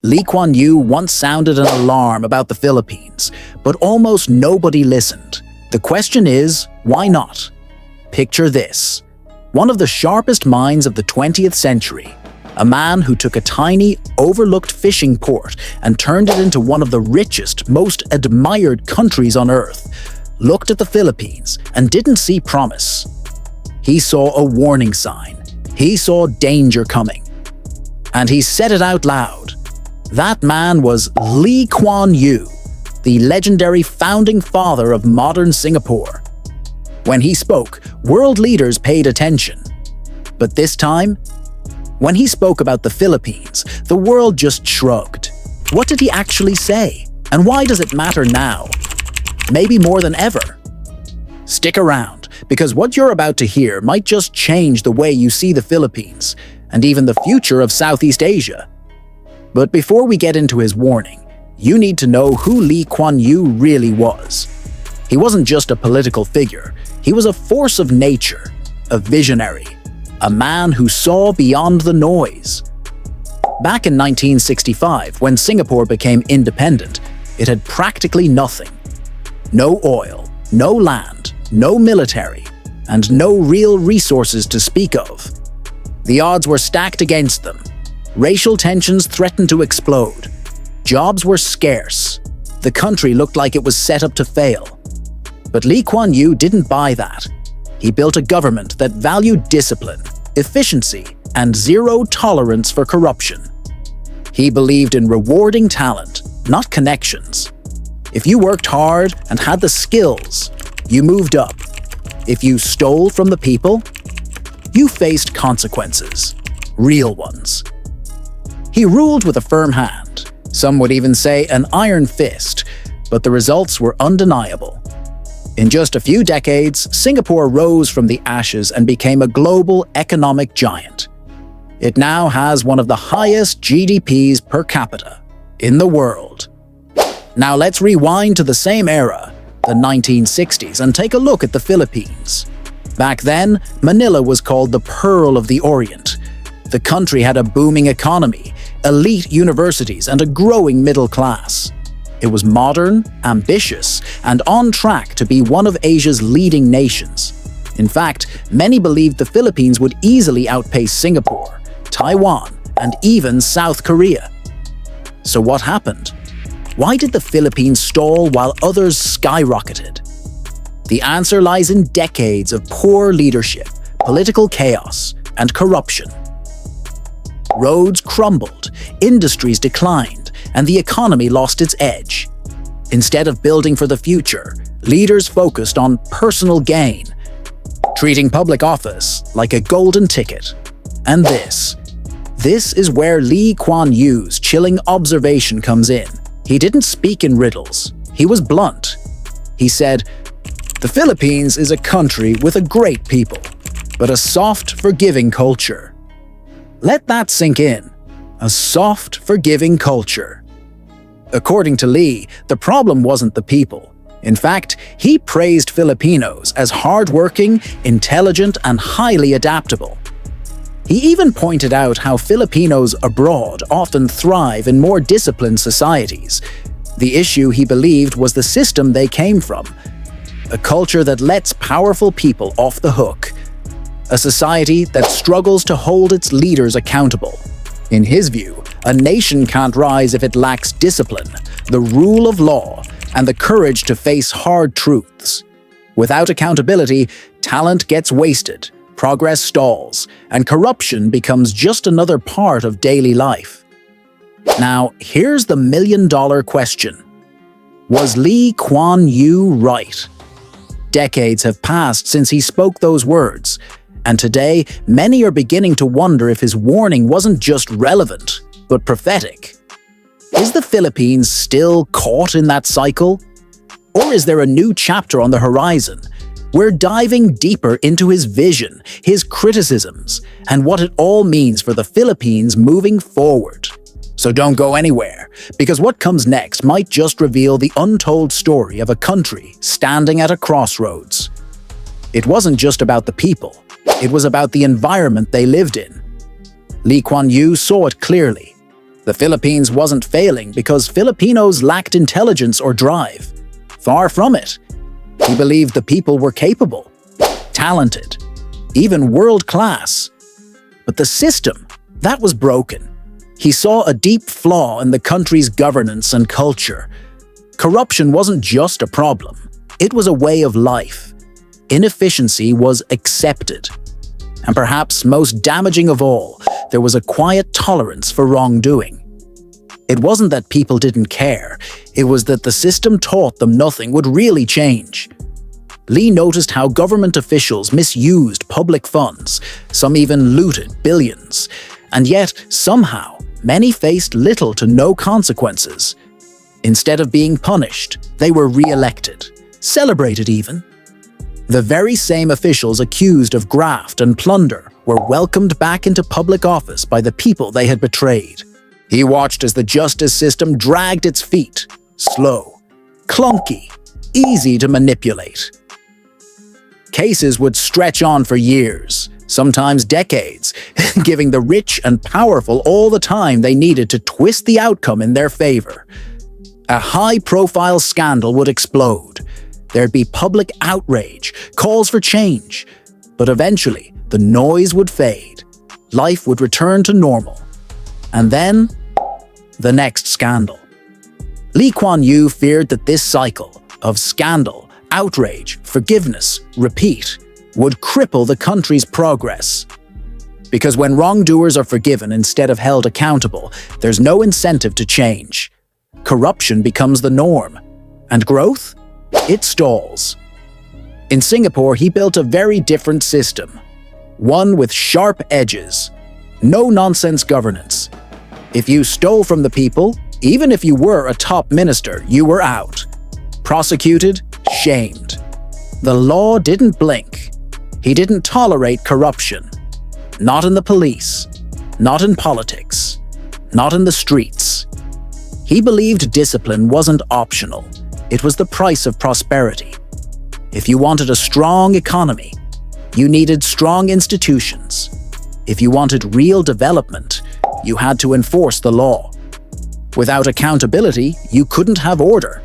Lee Kuan Yew once sounded an alarm about the Philippines, but almost nobody listened. The question is, why not? Picture this. One of the sharpest minds of the 20th century, a man who took a tiny, overlooked fishing port and turned it into one of the richest, most admired countries on earth, looked at the Philippines and didn't see promise. He saw a warning sign. He saw danger coming. And he said it out loud. That man was Lee Kuan Yew, the legendary founding father of modern Singapore. When he spoke, world leaders paid attention. But this time, when he spoke about the Philippines, the world just shrugged. What did he actually say? And why does it matter now? Maybe more than ever. Stick around, because what you're about to hear might just change the way you see the Philippines, and even the future of Southeast Asia. But before we get into his warning, you need to know who Lee Kuan Yew really was. He wasn't just a political figure, he was a force of nature, a visionary, a man who saw beyond the noise. Back in 1965, when Singapore became independent, it had practically nothing. No oil, no land, no military, and no real resources to speak of. The odds were stacked against them. Racial tensions threatened to explode. Jobs were scarce. The country looked like it was set up to fail. But Lee Kuan Yew didn't buy that. He built a government that valued discipline, efficiency, and zero tolerance for corruption. He believed in rewarding talent, not connections. If you worked hard and had the skills, you moved up. If you stole from the people, you faced consequences, real ones. He ruled with a firm hand, some would even say an iron fist, but the results were undeniable. In just a few decades, Singapore rose from the ashes and became a global economic giant. It now has one of the highest GDPs per capita in the world. Now let's rewind to the same era, the 1960s, and take a look at the Philippines. Back then, Manila was called the Pearl of the Orient. The country had a booming economy, elite universities, and a growing middle class. It was modern, ambitious, and on track to be one of Asia's leading nations. In fact, many believed the Philippines would easily outpace Singapore, Taiwan, and even South Korea. So what happened? Why did the Philippines stall while others skyrocketed? The answer lies in decades of poor leadership, political chaos, and corruption. Roads crumbled, industries declined, and the economy lost its edge. Instead of building for the future, leaders focused on personal gain, treating public office like a golden ticket. And this is where Lee Kuan Yew's chilling observation comes in. He didn't speak in riddles. He was blunt. He said, "The Philippines is a country with a great people, but a soft, forgiving culture." Let that sink in. A soft, forgiving culture. According to Lee, the problem wasn't the people. In fact, he praised Filipinos as hardworking, intelligent, and highly adaptable. He even pointed out how Filipinos abroad often thrive in more disciplined societies. The issue, he believed, was the system they came from. A culture that lets powerful people off the hook. A society that struggles to hold its leaders accountable. In his view, a nation can't rise if it lacks discipline, the rule of law, and the courage to face hard truths. Without accountability, talent gets wasted, progress stalls, and corruption becomes just another part of daily life. Now, here's the million-dollar question. Was Lee Kuan Yew right? Decades have passed since he spoke those words, and today, many are beginning to wonder if his warning wasn't just relevant, but prophetic. Is the Philippines still caught in that cycle? Or is there a new chapter on the horizon? We're diving deeper into his vision, his criticisms, and what it all means for the Philippines moving forward. So don't go anywhere, because what comes next might just reveal the untold story of a country standing at a crossroads. It wasn't just about the people. It was about the environment they lived in. Lee Kuan Yew saw it clearly. The Philippines wasn't failing because Filipinos lacked intelligence or drive. Far from it. He believed the people were capable, talented, even world-class. But the system, that was broken. He saw a deep flaw in the country's governance and culture. Corruption wasn't just a problem, it was a way of life. Inefficiency was accepted. And perhaps most damaging of all, there was a quiet tolerance for wrongdoing. It wasn't that people didn't care, it was that the system taught them nothing would really change. Lee noticed how government officials misused public funds, some even looted billions, and yet, somehow, many faced little to no consequences. Instead of being punished, they were re-elected, celebrated even. The very same officials accused of graft and plunder were welcomed back into public office by the people they had betrayed. He watched as the justice system dragged its feet, slow, clunky, easy to manipulate. Cases would stretch on for years, sometimes decades, giving the rich and powerful all the time they needed to twist the outcome in their favor. A high-profile scandal would explode. There'd be public outrage, calls for change. But eventually, the noise would fade. Life would return to normal. And then, the next scandal. Lee Kuan Yew feared that this cycle of scandal, outrage, forgiveness, repeat, would cripple the country's progress. Because when wrongdoers are forgiven instead of held accountable, there's no incentive to change. Corruption becomes the norm. And growth? It stalls. In Singapore, he built a very different system. One with sharp edges. No-nonsense governance. If you stole from the people, even if you were a top minister, you were out. Prosecuted, shamed. The law didn't blink. He didn't tolerate corruption. Not in the police. Not in politics. Not in the streets. He believed discipline wasn't optional. It was the price of prosperity. If you wanted a strong economy, you needed strong institutions. If you wanted real development, you had to enforce the law. Without accountability, you couldn't have order.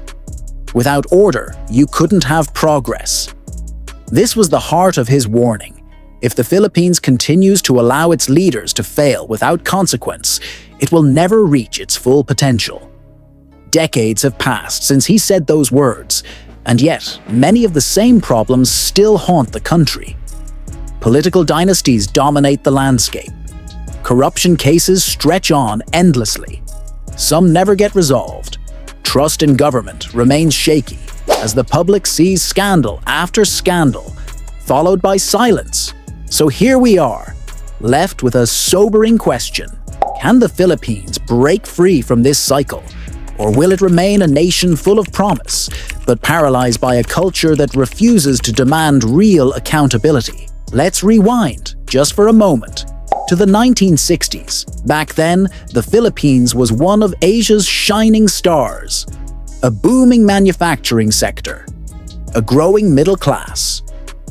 Without order, you couldn't have progress. This was the heart of his warning. If the Philippines continues to allow its leaders to fail without consequence, it will never reach its full potential. Decades have passed since he said those words, and yet many of the same problems still haunt the country. Political dynasties dominate the landscape. Corruption cases stretch on endlessly. Some never get resolved. Trust in government remains shaky as the public sees scandal after scandal, followed by silence. So here we are, left with a sobering question. Can the Philippines break free from this cycle? Or will it remain a nation full of promise, but paralyzed by a culture that refuses to demand real accountability? Let's rewind, just for a moment, to the 1960s. Back then, the Philippines was one of Asia's shining stars. A booming manufacturing sector, a growing middle class,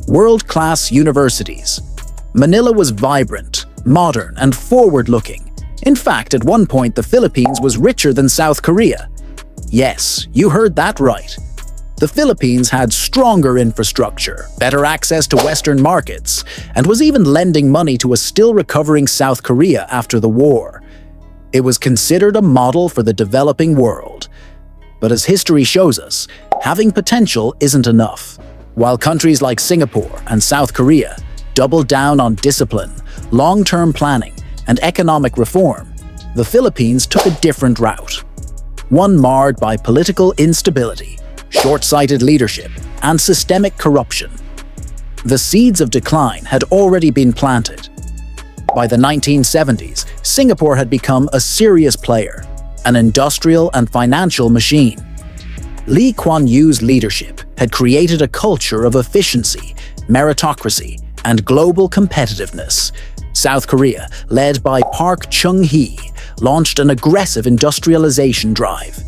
world-class universities. Manila was vibrant, modern, and forward-looking. In fact, at one point, the Philippines was richer than South Korea. Yes, you heard that right. The Philippines had stronger infrastructure, better access to Western markets, and was even lending money to a still-recovering South Korea after the war. It was considered a model for the developing world. But as history shows us, having potential isn't enough. While countries like Singapore and South Korea doubled down on discipline, long-term planning, and economic reform, the Philippines took a different route. One marred by political instability, short-sighted leadership, and systemic corruption. The seeds of decline had already been planted. By the 1970s, Singapore had become a serious player, an industrial and financial machine. Lee Kuan Yew's leadership had created a culture of efficiency, meritocracy, and global competitiveness. South Korea, led by Park Chung-hee, launched an aggressive industrialization drive.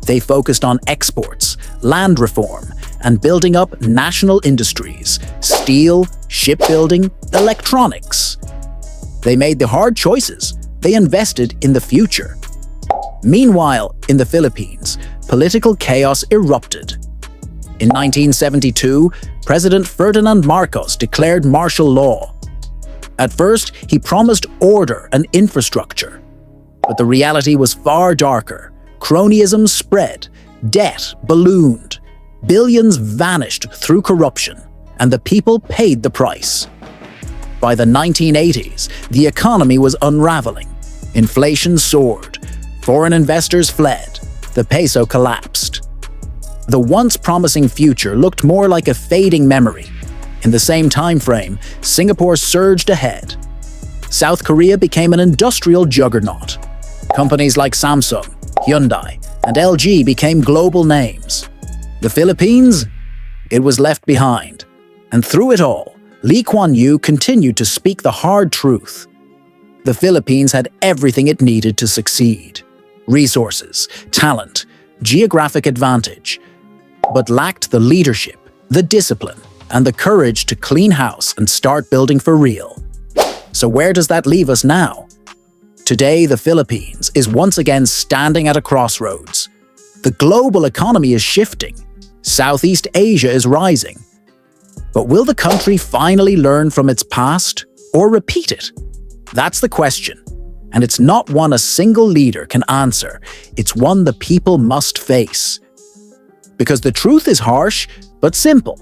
They focused on exports, land reform, and building up national industries, steel, shipbuilding, electronics. They made the hard choices. They invested in the future. Meanwhile, in the Philippines, political chaos erupted. In 1972, President Ferdinand Marcos declared martial law. At first, he promised order and infrastructure. But the reality was far darker. Cronyism spread, debt ballooned, billions vanished through corruption, and the people paid the price. By the 1980s, the economy was unraveling. Inflation soared, foreign investors fled, the peso collapsed. The once promising future looked more like a fading memory. In the same time frame, Singapore surged ahead. South Korea became an industrial juggernaut. Companies like Samsung, Hyundai, and LG became global names. The Philippines? It was left behind. And through it all, Lee Kuan Yew continued to speak the hard truth. The Philippines had everything it needed to succeed: resources, talent, geographic advantage, but lacked the leadership, the discipline, and the courage to clean house and start building for real. So where does that leave us now? Today, the Philippines is once again standing at a crossroads. The global economy is shifting. Southeast Asia is rising. But will the country finally learn from its past or repeat it? That's the question. And it's not one a single leader can answer. It's one the people must face. Because the truth is harsh, but simple.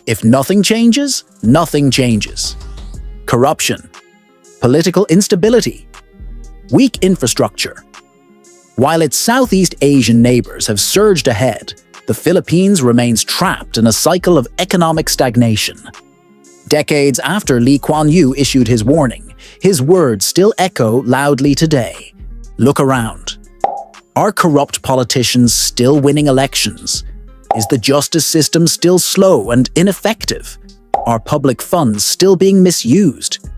If nothing changes, nothing changes. Corruption, political instability, weak infrastructure. While its Southeast Asian neighbors have surged ahead, the Philippines remains trapped in a cycle of economic stagnation. Decades after Lee Kuan Yew issued his warning, his words still echo loudly today. Look around. Are corrupt politicians still winning elections? Is the justice system still slow and ineffective? Are public funds still being misused?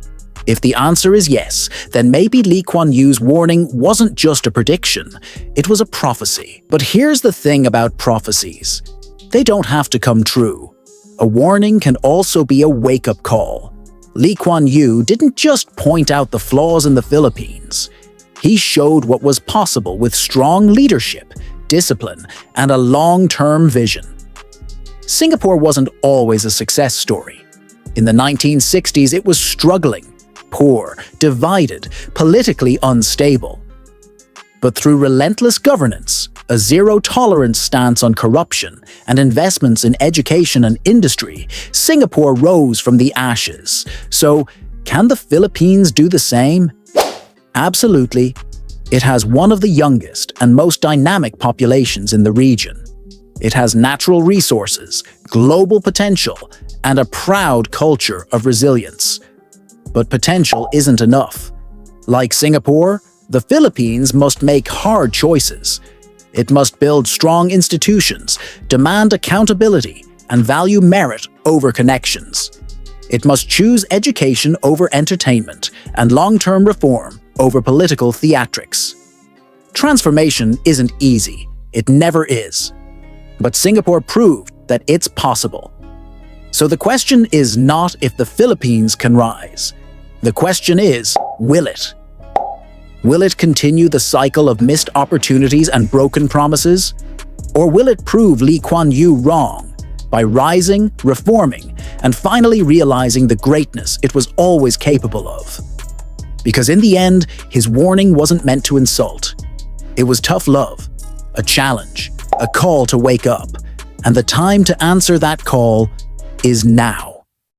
If the answer is yes, then maybe Lee Kuan Yew's warning wasn't just a prediction, it was a prophecy. But here's the thing about prophecies. They don't have to come true. A warning can also be a wake-up call. Lee Kuan Yew didn't just point out the flaws in the Philippines. He showed what was possible with strong leadership, discipline, and a long-term vision. Singapore wasn't always a success story. In the 1960s, it was struggling, poor, divided, politically unstable. But through relentless governance, a zero-tolerance stance on corruption, and investments in education and industry, Singapore rose from the ashes. So, can the Philippines do the same? Absolutely. It has one of the youngest and most dynamic populations in the region. It has natural resources, global potential, and a proud culture of resilience. But potential isn't enough. Like Singapore, the Philippines must make hard choices. It must build strong institutions, demand accountability, and value merit over connections. It must choose education over entertainment and long-term reform over political theatrics. Transformation isn't easy. It never is. But Singapore proved that it's possible. So the question is not if the Philippines can rise. The question is, will it? Will it continue the cycle of missed opportunities and broken promises? Or will it prove Lee Kuan Yew wrong by rising, reforming, and finally realizing the greatness it was always capable of? Because in the end, his warning wasn't meant to insult. It was tough love, a challenge, a call to wake up, and the time to answer that call is now.